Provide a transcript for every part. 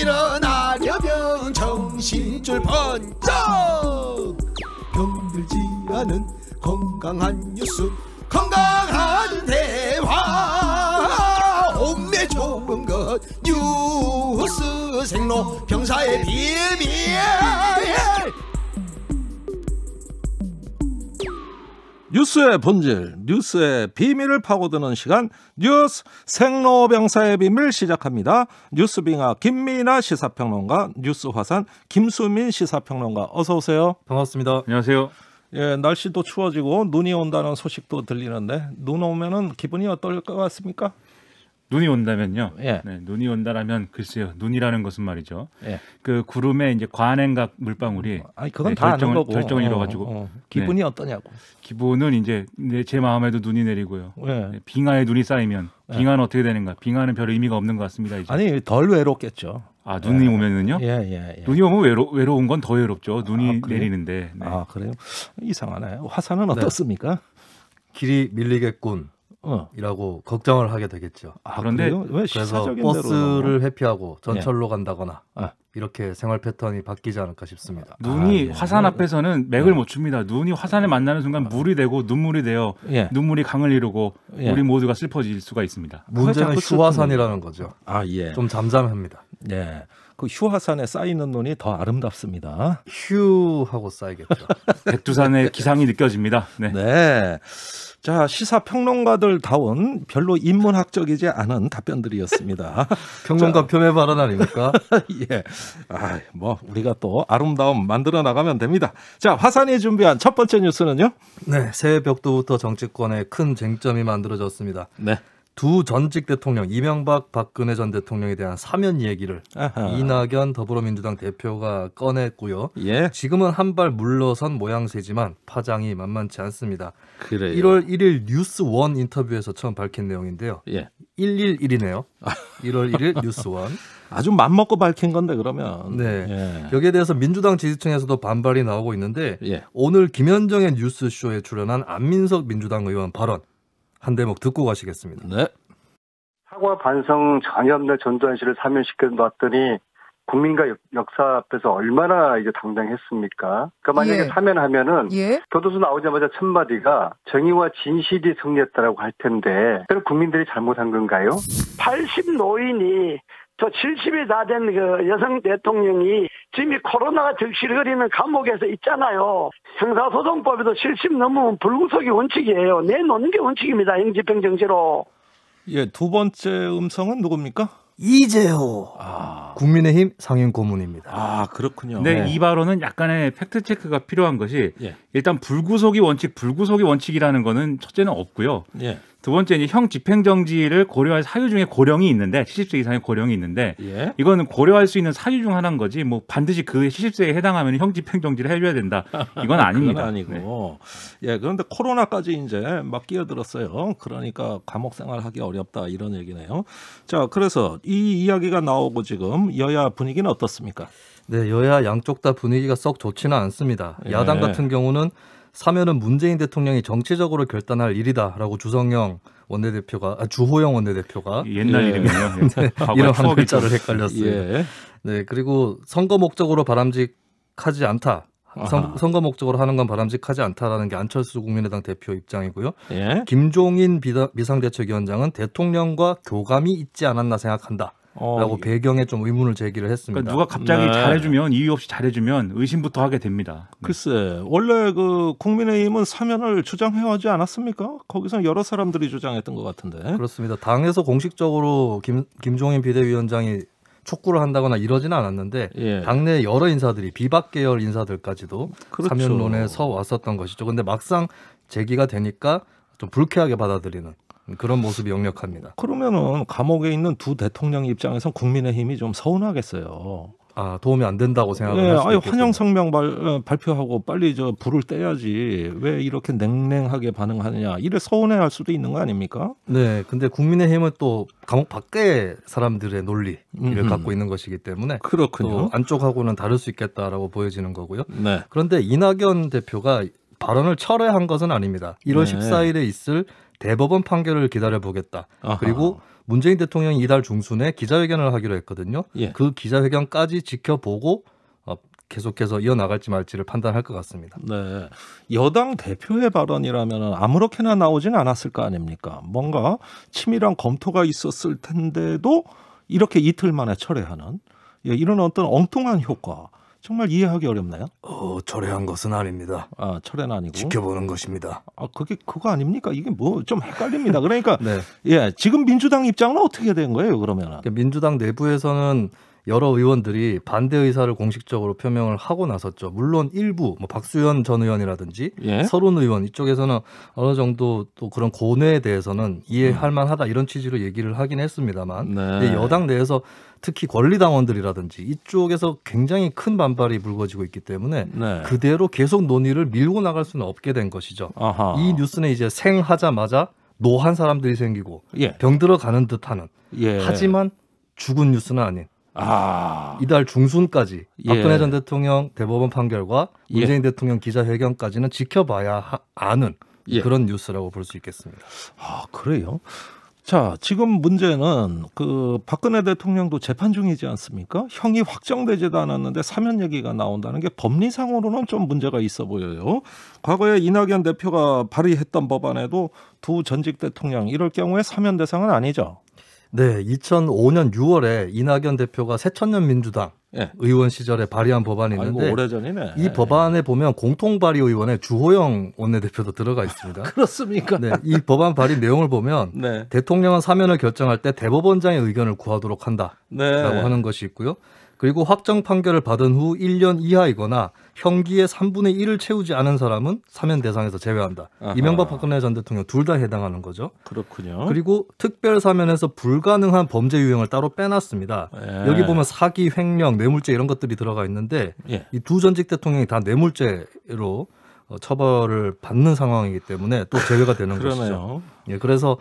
일어나려면 정신줄 번쩍 병들지 않은 건강한 뉴스 건강한 대화 몸에 좋은 것 뉴스 생로 병사의 비밀 뉴스의 본질, 뉴스의 비밀을 파고드는 시간 뉴스 생로병사의 비밀 시작합니다. 뉴스빙하 김민아 시사평론가, 뉴스화산 김수민 시사평론가 어서 오세요. 반갑습니다. 안녕하세요. 예, 날씨도 추워지고 눈이 온다는 소식도 들리는데 눈 오면은 기분이 어떨 것 같습니까? 눈이 온다면요. 예. 네, 눈이 온다라면 글쎄요. 눈이라는 것은 말이죠. 예. 그 구름에 이제 과냉각 물방울이 아니 그건 다 아는 거고 결정을 이뤄가지고 기분이 네. 어떠냐고. 기분은 이제 제 마음에도 눈이 내리고요. 예. 네, 빙하에 눈이 쌓이면 빙하는 어떻게 되는가? 빙하는 별 의미가 없는 것 같습니다. 이제. 아니 덜 외롭겠죠. 아 눈이 오면은요? 예. 눈이 오면 외로운 건 더 외롭죠. 눈이 그래요? 내리는데. 네. 아 그래요? 이상하네. 화산은 어떻습니까? 길이 밀리겠군. 이라고 걱정을 하게 되겠죠. 아, 그런데 그래요? 왜 그래서 시사적인 버스를 회피하고 전철로 간다거나 이렇게 생활 패턴이 바뀌지 않을까 싶습니다. 눈이 예. 화산 앞에서는 맥을 못 춥니다. 눈이 화산을 만나는 순간 물이 되고 눈물이 되어 예. 눈물이 강을 이루고 예. 우리 모두가 슬퍼질 수가 있습니다. 문제는 자꾸 휴화산이라는 거죠. 아 예. 좀 잠잠합니다. 예. 그 휴화산에 쌓이는 눈이 더 아름답습니다. 휴 하고 쌓이겠죠. 백두산의 기상이 느껴집니다. 네. 네. 자, 시사평론가들다운 별로 인문학적이지 않은 답변들이었습니다. 평론가 표매 발언 아닙니까? 예. 아, 뭐 우리가 또 아름다움 만들어 나가면 됩니다. 자, 화산이 준비한 첫 번째 뉴스는요? 네, 새해 벽두부터 정치권에 큰 쟁점이 만들어졌습니다. 네. 두 전직 대통령 이명박 박근혜 전 대통령에 대한 사면 얘기를 아하. 이낙연 더불어민주당 대표가 꺼냈고요. 예. 지금은 한 발 물러선 모양새지만 파장이 만만치 않습니다. 그래요. 1월 1일 뉴스원 인터뷰에서 처음 밝힌 내용인데요. 예. 111이네요. 1월 1일 뉴스원. 아주 맘먹고 밝힌 건데 그러면. 네. 예. 여기에 대해서 민주당 지지층에서도 반발이 나오고 있는데 예. 오늘 김현정의 뉴스쇼에 출연한 안민석 민주당 의원 발언 한 대목 듣고 가시겠습니다. 네. 사과 반성 전혀 없는 전두환 씨를 사면시켜 놨더니 국민과 역사 앞에서 얼마나 이제 당당했습니까? 그러니까 만약에 사면하면은 교도소 나오자마자 첫 마디가 정의와 진실이 승리했다라고 할 텐데 그럼 국민들이 잘못한 건가요? 80 노인이 저 70이 다 된 그 여성 대통령이 지금 이 코로나가 적실거리는 감옥에서 있잖아요. 형사소송법에도 70 넘으면 불구속이 원칙이에요. 내놓는 게 원칙입니다. 형집행정지로. 예, 두 번째 음성은 누굽니까? 이재호. 국민의힘 상임 고문입니다. 아, 그렇군요. 근데 이 발언은 약간의 팩트 체크가 필요한 것이 예. 일단 불구속이 원칙이라는 거는 첫째는 없고요. 예. 두 번째 이제 형 집행정지를 고려할 사유 중에 고령이 있는데 70세 이상의 고령이 있는데 예. 이거는 고려할 수 있는 사유 중 하나인 거지 뭐 반드시 그 70세에 해당하면 형 집행정지를 해줘야 된다. 이건 아닙니다. 그건 아니고. 네. 예, 그런데 코로나까지 이제 막 끼어들었어요. 그러니까 감옥 생활하기 어렵다 이런 얘기네요. 자, 그래서 이 이야기가 나오고 지금 여야 분위기는 어떻습니까? 네, 여야 양쪽 다 분위기가 썩 좋지는 않습니다. 예. 야당 같은 경우는 사면은 문재인 대통령이 정치적으로 결단할 일이다라고 주호영 원내대표가 옛날 예. 이름이네요. 네, 이런 한 글자를 헷갈렸어요. 예. 네, 그리고 선거 목적으로 바람직하지 않다. 선거 목적으로 하는 건 바람직하지 않다라는 게 안철수 국민의당 대표 입장이고요. 예. 김종인 비상대책위원장은 대통령과 교감이 있지 않았나 생각한다. 라고 배경에 좀 의문을 제기를 했습니다. 그러니까 누가 갑자기 네. 잘해주면 이유 없이 잘해주면 의심부터 하게 됩니다. 네. 글쎄, 원래 그 국민의힘은 사면을 주장해오지 않았습니까? 거기서 여러 사람들이 주장했던 것 같은데. 그렇습니다. 당에서 공식적으로 김종인 비대위원장이 촉구를 한다거나 이러지는 않았는데 예. 당내 여러 인사들이 비박 계열 인사들까지도 그렇죠. 사면론에 서 왔었던 것이죠. 그런데 막상 제기가 되니까 좀 불쾌하게 받아들이는 그런 모습이 역력합니다. 그러면은 감옥에 있는 두 대통령 입장에선 국민의힘이 좀 서운하겠어요. 아, 도움이 안 된다고 생각을 네, 할 수도 있겠군요. 환영 성명 발표하고 빨리 저 불을 떼야지 왜 이렇게 냉랭하게 반응하느냐 이래 서운해할 수도 있는 거 아닙니까? 네, 근데 국민의힘은 또 감옥 밖의 사람들의 논리를 갖고 있는 것이기 때문에 그렇군요. 또 안쪽하고는 다를 수 있겠다라고 보여지는 거고요. 네. 그런데 이낙연 대표가 발언을 철회한 것은 아닙니다. 1월 네. 14일에 있을 대법원 판결을 기다려보겠다. 아하. 그리고 문재인 대통령이 이달 중순에 기자회견을 하기로 했거든요. 예. 그 기자회견까지 지켜보고 계속해서 이어나갈지 말지를 판단할 것 같습니다. 네, 여당 대표의 발언이라면 아무렇게나 나오진 않았을 거 아닙니까? 뭔가 치밀한 검토가 있었을 텐데도 이렇게 이틀 만에 철회하는 이런 어떤 엉뚱한 효과 정말 이해하기 어렵나요? 철회한 것은 아닙니다. 아, 철회는 아니고 지켜보는 것입니다. 아, 그거 아닙니까? 이게 뭐 좀 헷갈립니다. 그러니까 네. 예, 지금 민주당 입장은 어떻게 된 거예요? 그러면은 민주당 내부에서는 여러 의원들이 반대 의사를 공식적으로 표명을 하고 나섰죠. 물론 일부 박수현 전 의원이라든지 예? 서른 의원 이쪽에서는 어느 정도 또 그런 고뇌에 대해서는 이해할 만하다 이런 취지로 얘기를 하긴 했습니다만 네. 여당 내에서 특히 권리당원들이라든지 이쪽에서 굉장히 큰 반발이 불거지고 있기 때문에 네. 그대로 계속 논의를 밀고 나갈 수는 없게 된 것이죠. 아하. 이 뉴스는 이제 생하자마자 노한 사람들이 생기고 예. 병들어가는 듯하는 예. 하지만 죽은 뉴스는 아닌 아, 이달 중순까지 예. 박근혜 전 대통령 대법원 판결과 문재인 예. 대통령 기자회견까지는 지켜봐야 아는 예. 그런 뉴스라고 볼 수 있겠습니다. 아, 그래요? 자, 지금 문제는 그 박근혜 대통령도 재판 중이지 않습니까? 형이 확정되지도 않았는데 사면 얘기가 나온다는 게 법리상으로는 좀 문제가 있어 보여요. 과거에 이낙연 대표가 발의했던 법안에도 두 전직 대통령 이럴 경우에 사면 대상은 아니죠. 네, 2005년 6월에 이낙연 대표가 새천년 민주당 예. 의원 시절에 발의한 법안이 있는데 아이고, 오래전이네. 이 법안에 보면 공통발의 의원에 주호영 원내대표도 들어가 있습니다. 그렇습니까? 네, 이 법안 발의 내용을 보면 네. 대통령은 사면을 결정할 때 대법원장의 의견을 구하도록 한다라고 네. 하는 것이 있고요. 그리고 확정 판결을 받은 후 1년 이하이거나 형기의 3분의 1을 채우지 않은 사람은 사면 대상에서 제외한다. 아하. 이명박 박근혜 전 대통령 둘 다 해당하는 거죠. 그렇군요. 그리고 특별 사면에서 불가능한 범죄 유형을 따로 빼놨습니다. 예. 여기 보면 사기, 횡령, 뇌물죄 이런 것들이 들어가 있는데 예. 이 두 전직 대통령이 다 뇌물죄로 처벌을 받는 상황이기 때문에 또 제외가 되는 것이죠. 그러네요. 예, 그래서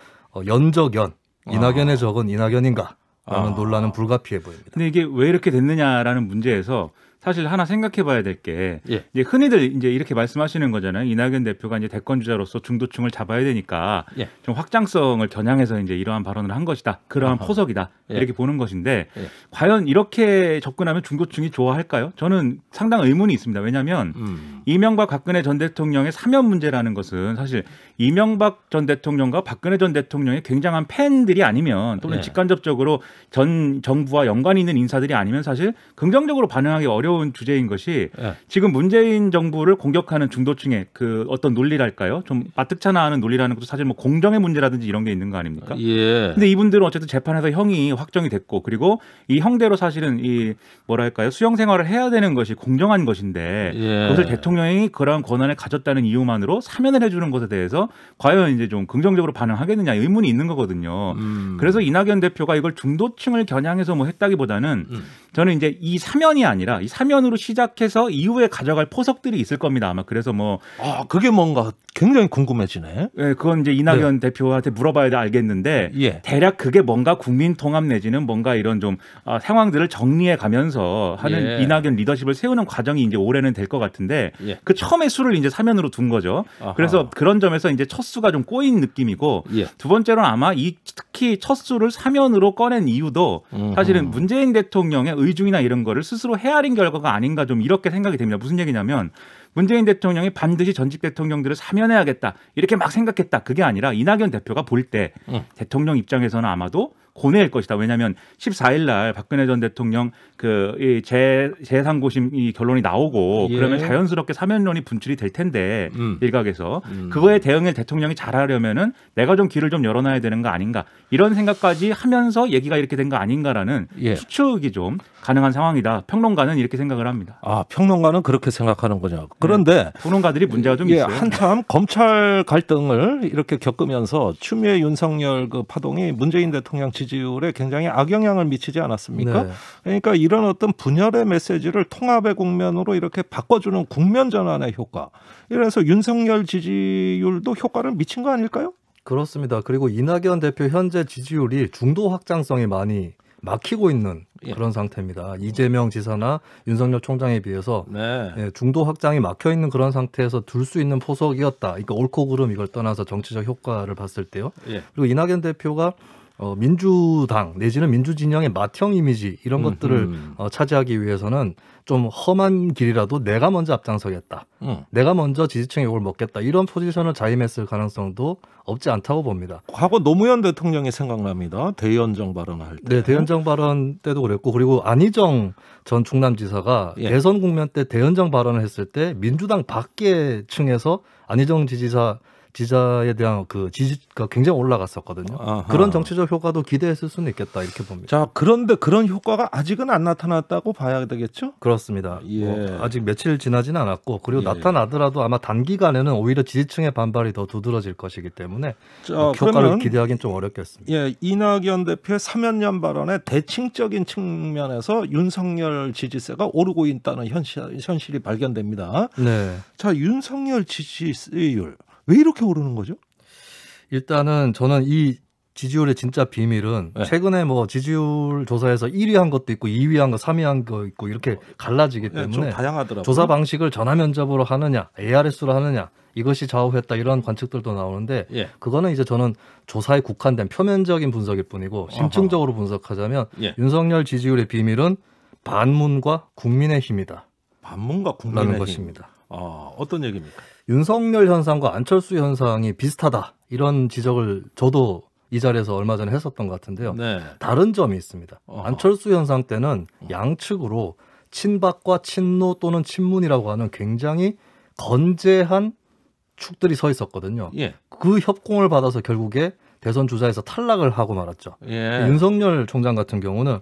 연적연 이낙연의 적은 이낙연인가? 라는 아. 논란은 불가피해 보입니다. 근데 이게 왜 이렇게 됐느냐라는 문제에서 사실 하나 생각해 봐야 될 게 예. 이제 흔히들 이제 이렇게 말씀하시는 거잖아요. 이낙연 대표가 이제 대권 주자로서 중도층을 잡아야 되니까 예. 좀 확장성을 겨냥해서 이제 이러한 발언을 한 것이다. 그러한 아하. 포석이다. 예. 이렇게 보는 것인데 예. 과연 이렇게 접근하면 중도층이 좋아할까요? 저는 상당 의문이 있습니다. 왜냐하면 이명박 박근혜 전 대통령의 사면 문제라는 것은 사실 이명박 전 대통령과 박근혜 전 대통령의 굉장한 팬들이 아니면 또는 예. 직간접적으로 전 정부와 연관이 있는 인사들이 아니면 사실 긍정적으로 반응하기 어려운 주제인 것이 예. 지금 문재인 정부를 공격하는 중도층의 그 어떤 논리랄까요? 좀 마뜩차나하는 논리라는 것도 사실 뭐 공정의 문제라든지 이런 게 있는 거 아닙니까? 예. 근데 이분들은 어쨌든 재판에서 형이 확정이 됐고 그리고 이 형대로 사실은 이 뭐랄까요 수용 생활을 해야 되는 것이 공정한 것인데 예. 그것을 대통령이 그러한 권한을 가졌다는 이유만으로 사면을 해주는 것에 대해서 과연 이제 좀 긍정적으로 반응하겠느냐 의문이 있는 거거든요. 그래서 이낙연 대표가 이걸 중도층을 겨냥해서 뭐 했다기보다는 저는 이제 이 사면이 아니라 이 사면으로 시작해서 이후에 가져갈 포석들이 있을 겁니다. 아마 그래서 뭐 아, 그게 뭔가 굉장히 궁금해지네. 예, 그건 이제 이낙연 대표한테 물어봐야 알겠는데 예. 대략 그게 뭔가 국민 통합 내지는 뭔가 이런 좀 상황들을 정리해 가면서 하는 예. 이낙연 리더십을 세우는 과정이 이제 올해는 될 것 같은데 예. 그 처음에 수를 이제 사면으로 둔 거죠. 아하. 그래서 그런 점에서 이제 첫 수가 좀 꼬인 느낌이고 예. 두 번째로는 아마 이 특히 첫 수를 사면으로 꺼낸 이유도 사실은 문재인 대통령의 의중이나 이런 거를 스스로 헤아린 결과가 아닌가 좀 이렇게 생각이 됩니다. 무슨 얘기냐면 문재인 대통령이 반드시 전직 대통령들을 사면해야겠다 이렇게 막 생각했다. 그게 아니라 이낙연 대표가 볼 때 대통령 입장에서는 아마도 고뇌일 것이다. 왜냐하면 14일 날 박근혜 전 대통령 그 재상고심 이 결론이 나오고 예. 그러면 자연스럽게 사면론이 분출이 될 텐데 일각에서 그거에 대응을 대통령이 잘하려면은 내가 좀 길을 좀 열어놔야 되는 거 아닌가 이런 생각까지 하면서 얘기가 이렇게 된 거 아닌가라는 예. 추측이 좀 가능한 상황이다. 평론가는 이렇게 생각을 합니다. 아, 평론가는 그렇게 생각하는군요. 그런데 평론가들이 문제가 좀 예, 있어요. 한참 검찰 갈등을 이렇게 겪으면서 추미애 윤석열 그 파동이 문재인 대통령 지지율에 굉장히 악영향을 미치지 않았습니까? 네. 그러니까 이런 어떤 분열의 메시지를 통합의 국면으로 이렇게 바꿔주는 국면 전환의 효과. 이래서 윤석열 지지율도 효과를 미친 거 아닐까요? 그렇습니다. 그리고 이낙연 대표 현재 지지율이 중도 확장성이 많이 막히고 있는 그런 상태입니다. 이재명 지사나 윤석열 총장에 비해서 중도 확장이 막혀 있는 그런 상태에서 둘 수 있는 포석이었다. 그러니까 옳고 그름 이걸 떠나서 정치적 효과를 봤을 때요. 그리고 이낙연 대표가 민주당 내지는 민주진영의 맏형 이미지 이런 것들을 차지하기 위해서는 좀 험한 길이라도 내가 먼저 앞장서겠다. 내가 먼저 지지층의 욕을 먹겠다. 이런 포지션을 자임했을 가능성도 없지 않다고 봅니다. 과거 노무현 대통령이 생각납니다. 대연정 발언을 할 때. 네, 대연정 발언 때도 그랬고 그리고 안희정 전 충남지사가 대선 국면 때 대연정 발언을 했을 때 민주당 밖의 층에서 안희정 지자에 대한 그 지지가 굉장히 올라갔었거든요. 아하. 그런 정치적 효과도 기대했을 수는 있겠다 이렇게 봅니다. 자, 그런데 그런 효과가 아직은 안 나타났다고 봐야 되겠죠? 그렇습니다. 아직 며칠 지나지는 않았고 그리고 나타나더라도 아마 단기간에는 오히려 지지층의 반발이 더 두드러질 것이기 때문에 효과를 기대하기는 좀 어렵겠습니다. 이낙연 대표의 사면연 발언의 대칭적인 측면에서 윤석열 지지세가 오르고 있다는 현실이 발견됩니다. 네. 자, 윤석열 지지율 왜 이렇게 오르는 거죠? 일단은 저는 이 지지율의 진짜 비밀은 최근에 뭐 지지율 조사에서 1위 한 것도 있고 2위 한 거, 3위 한 거 있고 이렇게 갈라지기 때문에 좀 다양하더라고요. 조사 방식을 전화 면접으로 하느냐, ARS로 하느냐 이것이 좌우했다 이런 관측들도 나오는데 그거는 이제 저는 조사에 국한된 표면적인 분석일 뿐이고 심층적으로 분석하자면 윤석열 지지율의 비밀은 반문과 국민의힘이다. 반문과 국민의힘. 것입니다. 어떤 얘기입니까? 윤석열 현상과 안철수 현상이 비슷하다. 이런 지적을 저도 이 자리에서 얼마 전에 했었던 것 같은데요. 다른 점이 있습니다. 안철수 현상 때는 양측으로 친박과 친노 또는 친문이라고 하는 굉장히 건재한 축들이 서 있었거든요. 그 협공을 받아서 결국에 대선 주자에서 탈락을 하고 말았죠. 윤석열 총장 같은 경우는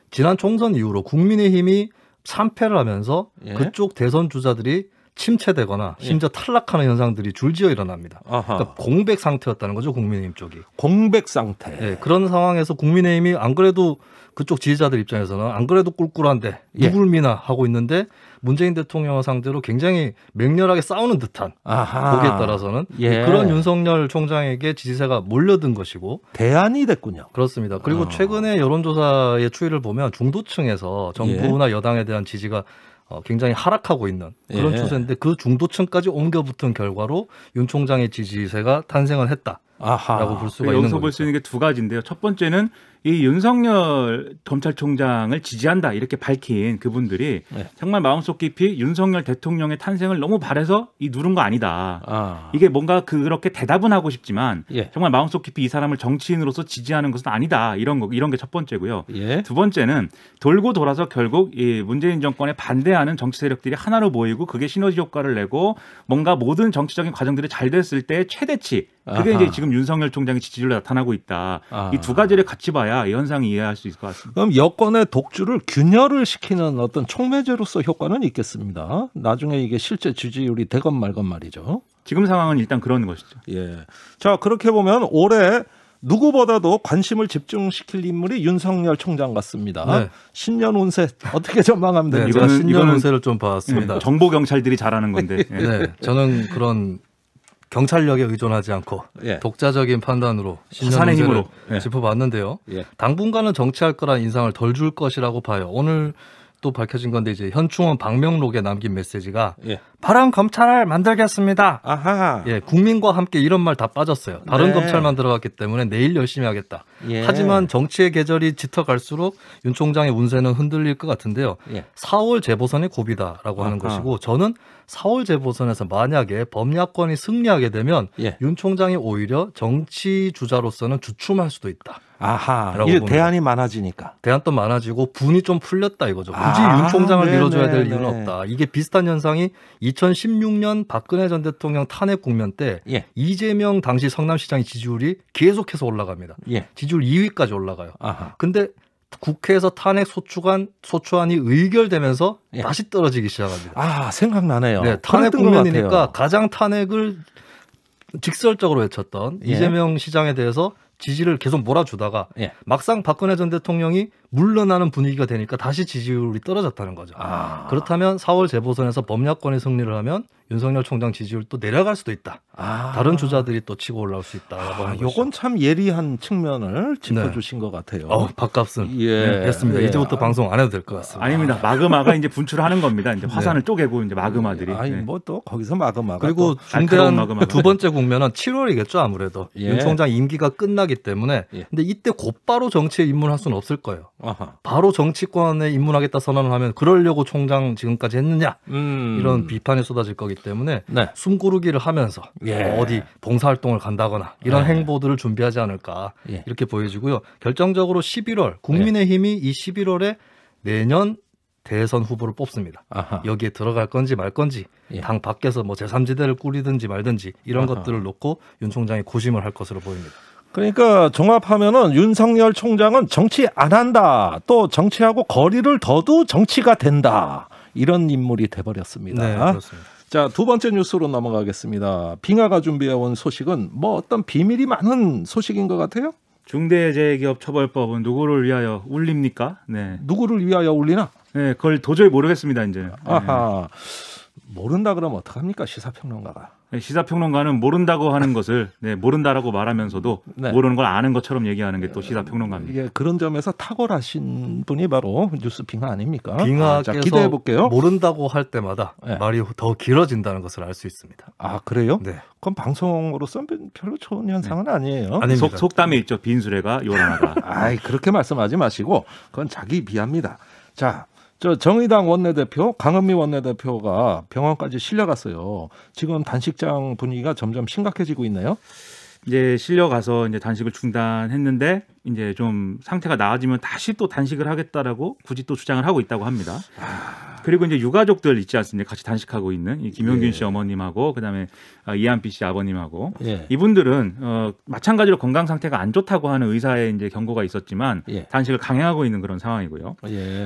지난 총선 이후로 국민의힘이 참패를 하면서 그쪽 대선 주자들이 침체되거나 심지어 탈락하는 현상들이 줄지어 일어납니다. 그러니까 공백 상태였다는 거죠, 국민의힘 쪽이. 공백 상태. 그런 상황에서 국민의힘이 안 그래도 그쪽 지지자들 입장에서는 안 그래도 꿀꿀한데 누굴 미나 하고 있는데 문재인 대통령을 상대로 굉장히 맹렬하게 싸우는 듯한 보기에 따라서는 그런 윤석열 총장에게 지지세가 몰려든 것이고 대안이 됐군요. 그렇습니다. 그리고 최근에 여론조사의 추이를 보면 중도층에서 정부나 여당에 대한 지지가 굉장히 하락하고 있는 그런 추세인데 그 중도층까지 옮겨붙은 결과로 윤 총장의 지지세가 탄생을 했다라고 볼 수가 있는 거죠. 여기서 볼 수 있는 게 두 가지인데요. 첫 번째는 이 윤석열 검찰총장을 지지한다 이렇게 밝힌 그분들이 정말 마음속 깊이 윤석열 대통령의 탄생을 너무 바라서 누른 거 아니다. 이게 뭔가 그렇게 대답은 하고 싶지만 정말 마음속 깊이 이 사람을 정치인으로서 지지하는 것은 아니다. 이런 게 첫 번째고요. 두 번째는 돌고 돌아서 결국 이 문재인 정권에 반대하는 정치 세력들이 하나로 모이고 그게 시너지 효과를 내고 뭔가 모든 정치적인 과정들이 잘 됐을 때 최대치 그게 이제 지금 윤석열 총장의 지지율로 나타나고 있다. 이 두 가지를 같이 봐야 이 현상이 이해할 수 있을 것 같습니다. 그럼 여권의 독주를 균열을 시키는 어떤 촉매제로서 효과는 있겠습니다. 나중에 이게 실제 지지율이 되건 말건 말이죠. 지금 상황은 일단 그런 것이죠. 자, 그렇게 보면 올해 누구보다도 관심을 집중시킬 인물이 윤석열 총장 같습니다. 신년 운세 어떻게 전망하면 됩니까? 신년 운세를 좀 봤습니다. 정보 경찰들이 잘하는 건데. 저는 그런 경찰력에 의존하지 않고 독자적인 판단으로 신년의 힘으로 짚어봤는데요. 당분간은 정치할 거란 인상을 덜 줄 것이라고 봐요. 오늘 또 밝혀진 건데 이제 현충원 방명록에 남긴 메시지가 바른 검찰을 만들겠습니다. 국민과 함께 이런 말 다 빠졌어요. 바른 검찰만 들어갔기 때문에 내일 열심히 하겠다. 하지만 정치의 계절이 짙어갈수록 윤 총장의 운세는 흔들릴 것 같은데요. 4월 재보선이 고비다라고 하는 것이고 저는 4월 재보선에서 만약에 범야권이 승리하게 되면 윤 총장이 오히려 정치 주자로서는 주춤할 수도 있다. 이게 대안이 많아지니까. 대안도 많아지고 분이 좀 풀렸다 이거죠. 굳이 윤 총장을 밀어줘야 될 이유는 없다. 이게 비슷한 현상이 2016년 박근혜 전 대통령 탄핵 국면 때 이재명 당시 성남시장의 지지율이 계속해서 올라갑니다. 지지율 2위까지 올라가요. 근데 국회에서 탄핵 소추안이 의결되면서 다시 떨어지기 시작합니다. 생각나네요. 탄핵 국면이니까 가장 탄핵을 직설적으로 외쳤던 이재명 시장에 대해서 지지를 계속 몰아주다가 막상 박근혜 전 대통령이 물러나는 분위기가 되니까 다시 지지율이 떨어졌다는 거죠. 그렇다면 4월 재보선에서 범야권이 승리를 하면 윤석열 총장 지지율 또 내려갈 수도 있다. 다른 주자들이 또 치고 올라올 수 있다라고 하는 거죠. 이건 참 예리한 측면을 짚어주신 것 같아요. 밥값은 했습니다. 이제부터 방송 안 해도 될 것 같습니다. 아닙니다. 마그마가 이제 분출하는 겁니다. 이제 화산을 쪼개고 이제 마그마들이. 뭐 또 거기서 마그마가. 그리고 중대한 두 번째 국면은 7월이겠죠 아무래도. 윤 총장 임기가 끝나기 때문에. 근데 이때 곧바로 정치에 입문할 수는 없을 거예요. 바로 정치권에 입문하겠다 선언을 하면 그러려고 총장 지금까지 했느냐 이런 비판이 쏟아질 거기 때문에 숨고르기를 하면서 어디 봉사활동을 간다거나 이런 행보들을 준비하지 않을까 이렇게 보여지고요. 결정적으로 11월 국민의힘이 이 11월에 내년 대선 후보를 뽑습니다. 여기에 들어갈 건지 말 건지 당 밖에서 뭐 제3지대를 꾸리든지 말든지 이런 것들을 놓고 윤 총장이 고심을 할 것으로 보입니다. 그러니까 종합하면은 윤석열 총장은 정치 안 한다. 또 정치하고 거리를 둬도 정치가 된다. 이런 인물이 돼버렸습니다. 네, 그렇습니다. 자, 두 번째 뉴스로 넘어가겠습니다. 빙하가 준비해온 소식은 뭐 어떤 비밀이 많은 소식인 것 같아요? 중대재해기업처벌법은 누구를 위하여 울립니까? 네. 누구를 위하여 울리나? 네, 그걸 도저히 모르겠습니다, 이제. 아하. 모른다 그러면 어떡합니까? 시사평론가가. 시사평론가는 모른다고 하는 것을 모른다라고 말하면서도 모르는 걸 아는 것처럼 얘기하는 게 또 시사평론가입니다. 이게 그런 점에서 탁월하신 분이 바로 뉴스빙하 아닙니까? 빙하께서 기대해 볼게요. 모른다고 할 때마다 말이 더 길어진다는 것을 알 수 있습니다. 아, 그래요? 네. 그럼 방송으로서 별로 좋은 현상은 아니에요. 속담에 있죠. 빈수레가 요란하다. 아이, 그렇게 말씀하지 마시고 그건 자기 비하입니다. 자, 정의당 원내대표 강은미 원내대표가 병원까지 실려갔어요. 지금 단식장 분위기가 점점 심각해지고 있네요. 이제 실려가서 이제 단식을 중단했는데 이제 좀 상태가 나아지면 다시 또 단식을 하겠다라고 굳이 또 주장을 하고 있다고 합니다. 그리고 이제 유가족들 있지 않습니까? 같이 단식하고 있는 이 김용균 씨 어머님하고 그다음에 이한피 씨 아버님하고 이분들은 마찬가지로 건강 상태가 안 좋다고 하는 의사의 이제 경고가 있었지만 단식을 강행하고 있는 그런 상황이고요.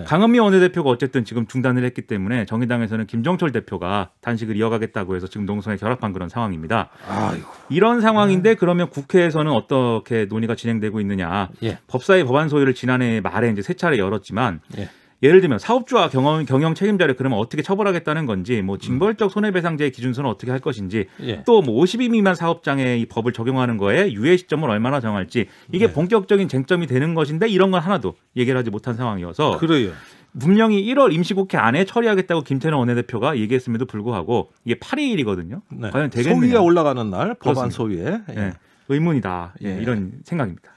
강은미 원내대표가 어쨌든 지금 중단을 했기 때문에 정의당에서는 김종철 대표가 단식을 이어가겠다고 해서 지금 농성에 결합한 그런 상황입니다. 아이고. 이런 상황인데 그러면 국회에서는 어떻게 논의가 진행되고 있느냐? 법사위 법안 소위를 지난해 말에 이제 세 차례 열었지만. 예를 들면 사업주와 경영 책임자를 그러면 어떻게 처벌하겠다는 건지 뭐 징벌적 손해배상제의 기준서는 어떻게 할 것인지 또 뭐 50인 미만 사업장에 이 법을 적용하는 거에 유예 시점을 얼마나 정할지 이게 본격적인 쟁점이 되는 것인데 이런 건 하나도 얘기를 하지 못한 상황이어서 그래요. 분명히 1월 임시국회 안에 처리하겠다고 김태년 원내대표가 얘기했음에도 불구하고 이게 8일이거든요. 과연 되겠느냐. 소위에 올라가는 날 법안 소위에. 의문이다. 이런 생각입니다.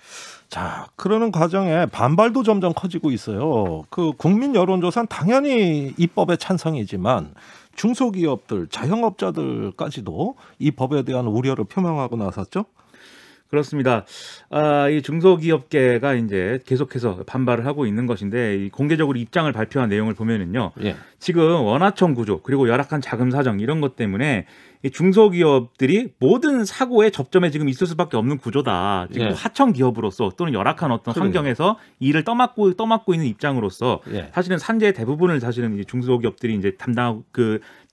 자, 그러는 과정에 반발도 점점 커지고 있어요. 그 국민 여론조사는 당연히 입법에 찬성이지만 중소기업들, 자영업자들까지도 이 법에 대한 우려를 표명하고 나섰죠. 그렇습니다. 이 중소기업계가 이제 계속해서 반발을 하고 있는 것인데 공개적으로 입장을 발표한 내용을 보면은요. 지금 원하청 구조 그리고 열악한 자금 사정 이런 것 때문에 이 중소기업들이 모든 사고의 접점에 지금 있을 수밖에 없는 구조다. 지금 하청 기업으로서 또는 열악한 어떤 환경에서 일을 떠맡고 있는 입장으로서 사실은 산재의 대부분을 사실은 중소기업들이 이제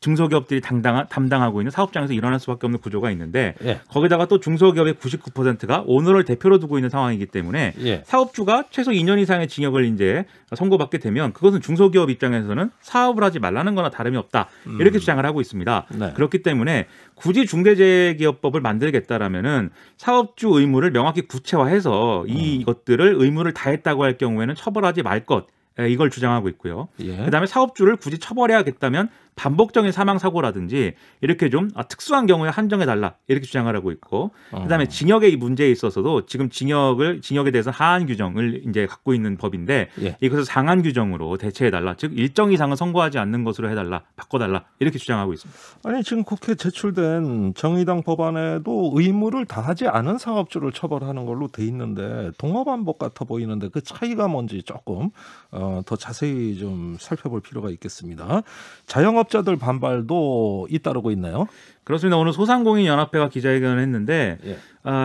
중소기업들이 담당하고 있는 사업장에서 일어날 수밖에 없는 구조가 있는데 거기다가 또 중소기업의 99%가 오너를 대표로 두고 있는 상황이기 때문에 사업주가 최소 2년 이상의 징역을 이제 선고받게 되면 그것은 중소기업 입장에서는 사업을 하지 말라는 거나 다름이 없다. 이렇게 주장을 하고 있습니다. 그렇기 때문에 굳이 중대재해기업법을 만들겠다라면은 사업주 의무를 명확히 구체화해서 이것들을 의무를 다했다고 할 경우에는 처벌하지 말 것. 이걸 주장하고 있고요. 그다음에 사업주를 굳이 처벌해야겠다면 반복적인 사망 사고라든지 이렇게 좀 특수한 경우에 한정해달라 이렇게 주장을 하고 있고 그다음에 징역의 이 문제에 있어서도 지금 징역에 대해서 하한 규정을 이제 갖고 있는 법인데 이것을 상한 규정으로 대체해달라 즉 일정 이상은 선고하지 않는 것으로 해달라 바꿔달라 이렇게 주장하고 있습니다. 아니 지금 국회 제출된 정의당 법안에도 의무를 다하지 않은 사업주를 처벌하는 걸로 돼 있는데 동어반복 같아 보이는데 그 차이가 뭔지 조금 더 자세히 좀 살펴볼 필요가 있겠습니다. 자영업자들 반발도 잇따르고 있나요? 그렇습니다. 오늘 소상공인연합회가 기자회견을 했는데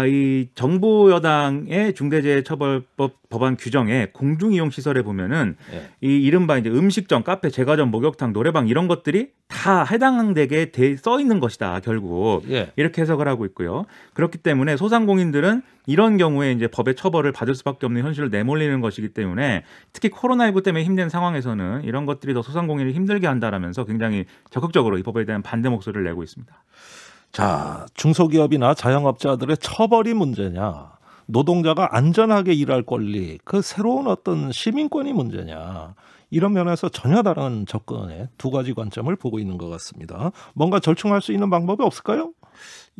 이 정부 여당의 중대재해처벌법 법안 규정에 공중이용시설에 보면은 이 이른바 이제 음식점, 카페, 제과점, 목욕탕, 노래방 이런 것들이 다 해당되게 써 있는 것이다. 결국 이렇게 해석을 하고 있고요. 그렇기 때문에 소상공인들은 이런 경우에 이제 법의 처벌을 받을 수밖에 없는 현실을 내몰리는 것이기 때문에 특히 코로나19 때문에 힘든 상황에서는 이런 것들이 더 소상공인을 힘들게 한다라면서 굉장히 적극적으로 이 법에 대한 반대 목소리를 내고 있습니다. 자, 중소기업이나 자영업자들의 처벌이 문제냐, 노동자가 안전하게 일할 권리, 그 새로운 어떤 시민권이 문제냐, 이런 면에서 전혀 다른 접근의 두 가지 관점을 보고 있는 것 같습니다. 뭔가 절충할 수 있는 방법이 없을까요?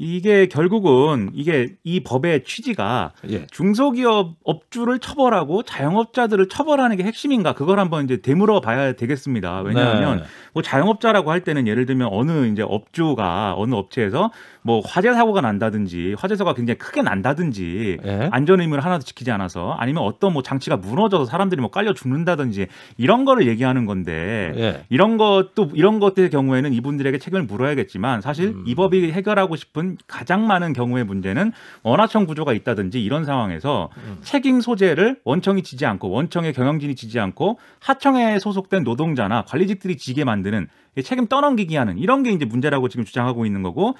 이게 결국은 이 법의 취지가 중소기업 업주를 처벌하고 자영업자들을 처벌하는 게 핵심인가, 그걸 한번 이제 되물어 봐야 되겠습니다. 왜냐하면 뭐 자영업자라고 할 때는 예를 들면 어느 이제 업주가 어느 업체에서 뭐 화재 사고가 난다든지 화재사고가 굉장히 크게 난다든지 안전 의무를 하나도 지키지 않아서, 아니면 어떤 뭐 장치가 무너져서 사람들이 뭐 깔려 죽는다든지 이런 거를 얘기하는 건데 이런 것들의 경우에는 이분들에게 책임을 물어야겠지만, 사실 이 법이 해결하고 싶은 가장 많은 경우의 문제는 원하청 구조가 있다든지 이런 상황에서 책임 소재를 원청이 지지 않고 원청의 경영진이 지지 않고 하청에 소속된 노동자나 관리직들이 지게 만드는 책임 떠넘기기 하는 이런 게 이제 문제라고 지금 주장하고 있는 거고,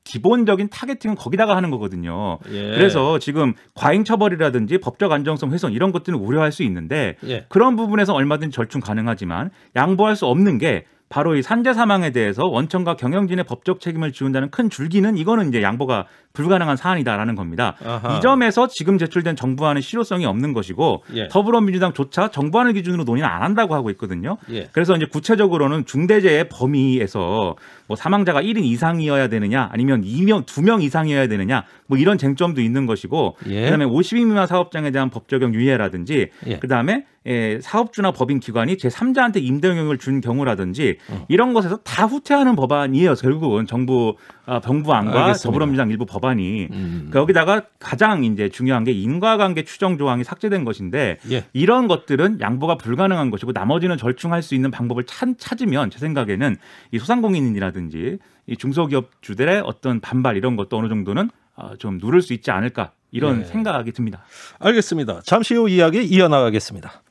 기본적인 타겟팅은 거기다가 하는 거거든요. 그래서 지금 과잉 처벌이라든지 법적 안정성 훼손 이런 것들은 우려할 수 있는데 그런 부분에서 얼마든지 절충 가능하지만 양보할 수 없는 게 바로 이 산재 사망에 대해서 원청과 경영진의 법적 책임을 지운다는 큰 줄기는 이거는 이제 양보가 불가능한 사안이다라는 겁니다. 이 점에서 지금 제출된 정부안은 실효성이 없는 것이고 더불어민주당조차 정부안을 기준으로 논의는 안 한다고 하고 있거든요. 그래서 이제 구체적으로는 중대재해 범위에서 뭐 사망자가 1인 이상이어야 되느냐 아니면 2명 이상이어야 되느냐 뭐 이런 쟁점도 있는 것이고, 그다음에 50인 미만 사업장에 대한 법 적용 유예라든지 그다음에 사업주나 법인 기관이 제3자한테 임대 영역을 준 경우라든지 이런 것에서 다 후퇴하는 법안이에요. 결국은 정부안과 더불어민주당 일부 법안이 거기다가 가장 이제 중요한 게 인과관계 추정 조항이 삭제된 것인데 이런 것들은 양보가 불가능한 것이고 나머지는 절충할 수 있는 방법을 찾으면 제 생각에는 이 소상공인이라든지 이 중소기업주들의 어떤 반발 이런 것도 어느 정도는 좀 누를 수 있지 않을까 이런 생각이 듭니다. 알겠습니다. 잠시 후 이야기 이어나가겠습니다.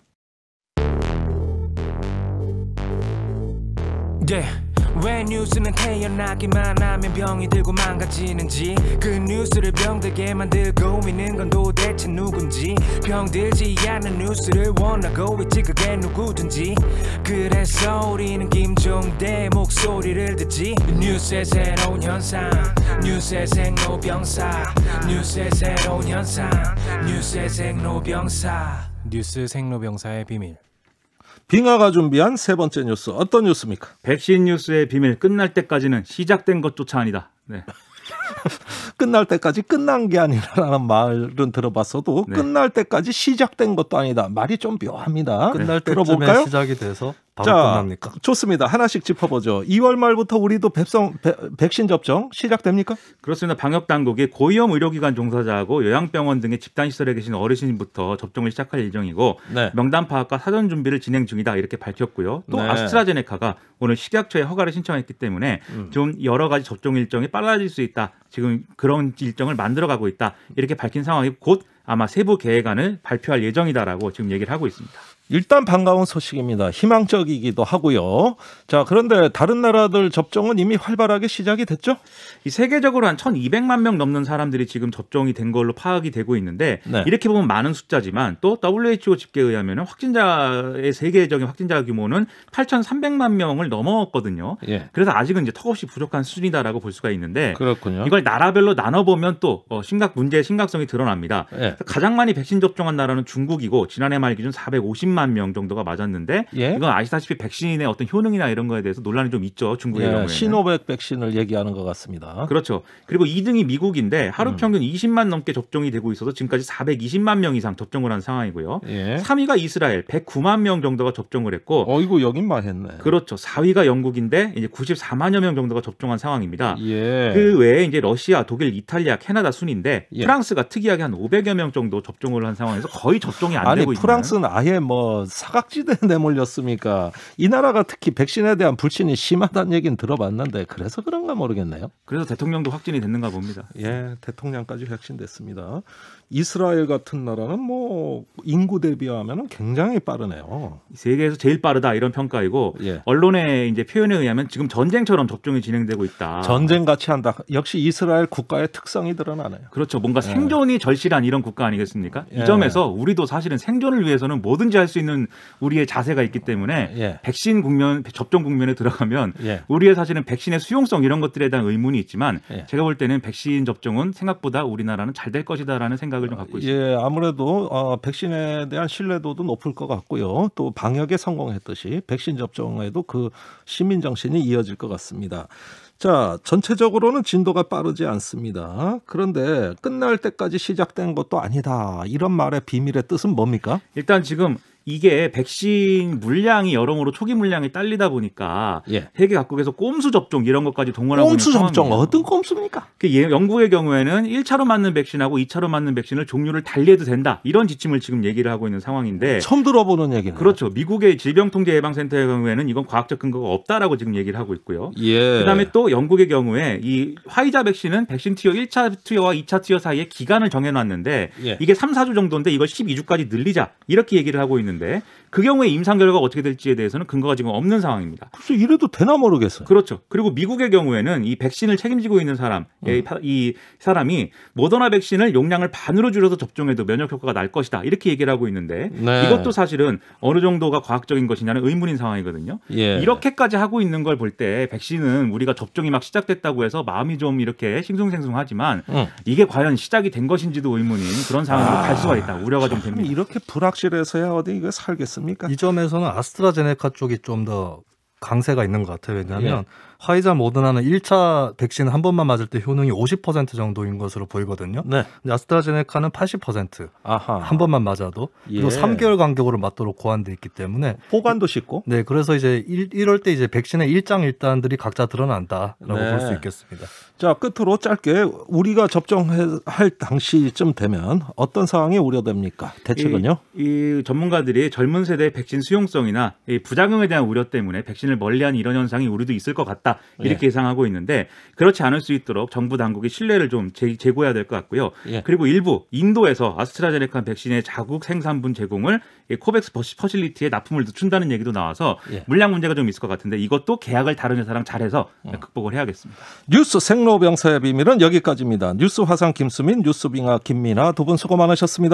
왜 뉴스는 태어나기만 하면 병이 들고 망가지는지, 그 뉴스를 병들게 만들고 있는 건 도대체 누군지, 병들지 않는 뉴스를 원하고 있지 그게 누구든지. 그래서 우리는 김종대 목소리를 듣지. 뉴스의 새로운 현상, 뉴스의 생로병사, 뉴스의 새로운 현상, 뉴스의 생로병사, 뉴스 생로병사의 비밀. 빙하가 준비한 세 번째 뉴스, 어떤 뉴스입니까? 백신 뉴스의 비밀, 끝날 때까지는 시작된 것조차 아니다. 끝날 때까지 끝난 게 아니라는 말은 들어봤어도 끝날 때까지 시작된 것도 아니다. 말이 좀 묘합니다. 끝날 때쯤에 시작이 돼서 바로 끝납니까? 좋습니다. 하나씩 짚어보죠. 2월 말부터 우리도 백신 접종 시작됩니까? 그렇습니다. 방역당국이 고위험 의료기관 종사자하고 요양병원 등의 집단시설에 계신 어르신부터 접종을 시작할 예정이고 명단 파악과 사전 준비를 진행 중이다 이렇게 밝혔고요. 또 아스트라제네카가 오늘 식약처에 허가를 신청했기 때문에 좀 여러 가지 접종 일정이 빨라질 수 있다. 지금 그런 일정을 만들어가고 있다. 이렇게 밝힌 상황이고 곧 아마 세부 계획안을 발표할 예정이다라고 지금 얘기를 하고 있습니다. 일단 반가운 소식입니다. 희망적이기도 하고요. 자, 그런데 다른 나라들 접종은 이미 활발하게 시작이 됐죠? 이 세계적으로 한 1,200만 명 넘는 사람들이 지금 접종이 된 걸로 파악이 되고 있는데 이렇게 보면 많은 숫자지만 또 WHO 집계에 의하면 확진자의 세계적인 확진자 규모는 8,300만 명을 넘었거든요. 그래서 아직은 이제 턱없이 부족한 수준이다라고 볼 수가 있는데 그렇군요. 이걸 나라별로 나눠보면 또 문제의 심각성이 드러납니다. 가장 많이 백신 접종한 나라는 중국이고 지난해 말 기준 450만 명 정도가 맞았는데 이건 아시다시피 백신의 어떤 효능이나 이런 거에 대해서 논란이 좀 있죠. 중국의 경우에는. 시노백 백신을 얘기하는 것 같습니다. 그렇죠. 그리고 2등이 미국인데 하루 평균 20만 넘게 접종이 되고 있어서 지금까지 420만 명 이상 접종을 한 상황이고요. 3위가 이스라엘 109만 명 정도가 접종을 했고 이거 여긴 많이 했네. 그렇죠. 4위가 영국인데 이제 94만여 명 정도가 접종한 상황입니다. 그 외에 이제 러시아, 독일, 이탈리아, 캐나다 순인데 프랑스가 특이하게 한 500여 명 정도 접종을 한 상황에서 거의 접종이 안 되고 있는. 프랑스는 아예 사각지대에 내몰렸습니까? 이 나라가 특히 백신에 대한 불신이 심하다는 얘기는 들어봤는데 그래서 그런가 모르겠네요. 그래서 대통령도 확진이 됐는가 봅니다. 예, 대통령까지 확진됐습니다. 이스라엘 같은 나라는 뭐 인구 대비하면 굉장히 빠르네요. 세계에서 제일 빠르다 이런 평가이고 예. 언론의 이제 표현에 의하면 지금 전쟁처럼 접종이 진행되고 있다. 전쟁같이 한다. 역시 이스라엘 국가의 특성이 드러나네요. 그렇죠. 뭔가 생존이 절실한 이런 국가 아니겠습니까? 이 점에서 우리도 사실은 생존을 위해서는 뭐든지 할 수 있는 우리의 자세가 있기 때문에 백신 국면, 접종 국면에 들어가면 우리의 사실은 백신의 수용성 이런 것들에 대한 의문이 있지만 제가 볼 때는 백신 접종은 생각보다 우리나라는 잘 될 것이다라는 생각을 좀 갖고 있습니다. 예, 아무래도 백신에 대한 신뢰도도 높을 것 같고요. 또 방역에 성공했듯이 백신 접종에도 그 시민 정신이 이어질 것 같습니다. 자, 전체적으로는 진도가 빠르지 않습니다. 그런데 끝날 때까지 시작된 것도 아니다. 이런 말의 비밀의 뜻은 뭡니까? 일단 지금 이게 백신 물량이 여러모로 초기 물량이 딸리다 보니까 세계 각국에서 꼼수 접종 이런 것까지 동원하고 있는 상황입니다. 꼼수 접종 어떤 꼼수입니까? 영국의 경우에는 1차로 맞는 백신하고 2차로 맞는 백신을 종류를 달리해도 된다. 이런 지침을 지금 얘기를 하고 있는 상황인데 처음 들어보는 얘기네요. 그렇죠. 미국의 질병통제예방센터의 경우에는 이건 과학적 근거가 없다라고 지금 얘기를 하고 있고요. 그다음에 또 영국의 경우에 이 화이자 백신은 백신 티어 1차 티어와 2차 티어 사이에 기간을 정해놨는데 이게 3, 4주 정도인데 이걸 12주까지 늘리자 이렇게 얘기를 하고 있는데 그 경우에 임상 결과가 어떻게 될지에 대해서는 근거가 지금 없는 상황입니다. 글쎄 이래도 되나 모르겠어요. 그렇죠. 그리고 미국의 경우에는 이 백신을 책임지고 있는 사람, 이 사람이 모더나 백신을 용량을 반으로 줄여서 접종해도 면역 효과가 날 것이다. 이렇게 얘기를 하고 있는데 이것도 사실은 어느 정도가 과학적인 것이냐는 의문인 상황이거든요. 이렇게까지 하고 있는 걸 볼 때 백신은 우리가 접종이 막 시작됐다고 해서 마음이 좀 이렇게 싱숭생숭하지만 이게 과연 시작이 된 것인지도 의문인 그런 상황으로 갈 수가 있다. 우려가 좀 됩니다. 이렇게 불확실해서야 어디 이거 살겠습니까? 이 점에서는 아스트라제네카 쪽이 좀 더 강세가 있는 것 같아요. 왜냐하면 화이자 모더나는 1차 백신 한 번만 맞을 때 효능이 50% 정도인 것으로 보이거든요. 근데 아스트라제네카는 80%. 한 번만 맞아도. 그리고 3개월 간격으로 맞도록 고안돼 있기 때문에 보관도 쉽고. 네, 그래서 이제 이럴 때 이제 백신의 일장일단들이 각자 드러난다라고 볼 수 있겠습니다. 자, 끝으로 짧게 우리가 접종할 당시쯤 되면 어떤 상황이 우려됩니까? 대책은요? 이 전문가들이 젊은 세대의 백신 수용성이나 이 부작용에 대한 우려 때문에 백신을 멀리하는 이런 현상이 우리도 있을 것 같다. 이렇게 예상하고 있는데 그렇지 않을 수 있도록 정부 당국이 신뢰를 좀 제고해야 될 것 같고요. 그리고 일부 인도에서 아스트라제네카 백신의 자국 생산분 제공을 코백스 퍼실리티에 납품을 늦춘다는 얘기도 나와서 물량 문제가 좀 있을 것 같은데 이것도 계약을 다른 회사랑 잘해서 극복을 해야겠습니다. 뉴스 생로병사의 비밀은 여기까지입니다. 뉴스 화상 김수민, 뉴스빙하 김민아 두 분 수고 많으셨습니다.